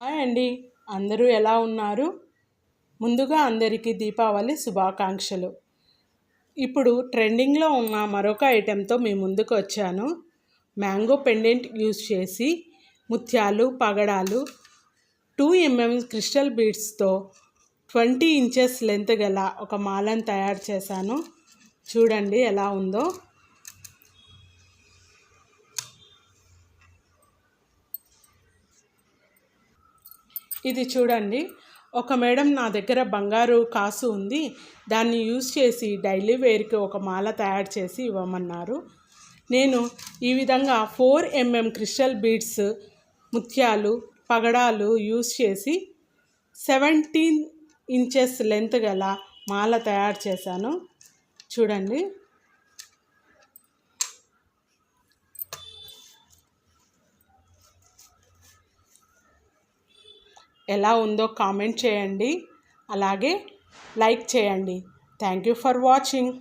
Hi అండి, అందరూ ఎలా ఉన్నారు? ముందుగా అందరికీ దీపావళి శుభాకాంక్షలు. ఇప్పుడు ట్రెండింగ్లో ఉన్న మరొక ఐటెంతో మీ ముందుకు వచ్చాను. మ్యాంగో పెండెంట్ యూజ్ చేసి ముత్యాలు, పగడాలు 2 mm క్రిస్టల్ బీడ్స్తో 20 ఇంచెస్ లెంత్ గల ఒక మాలను తయారు చేశాను. చూడండి ఎలా ఉందో. ఇది చూడండి, ఒక మేడం నా దగ్గర బంగారు కాసు ఉంది, దాన్ని యూజ్ చేసి డైలీ వేర్కి ఒక మాల తయారు చేసి ఇవ్వమన్నారు. నేను ఈ విధంగా 4 mm క్రిస్టల్ బీడ్స్, ముత్యాలు, పగడాలు యూజ్ చేసి 17 ఇంచెస్ లెంత్ గల మాల తయారు చేశాను. చూడండి. ఎలా ఉందో కామెంట్ చేయండి, అలాగే లైక్ చేయండి. Thank you for watching.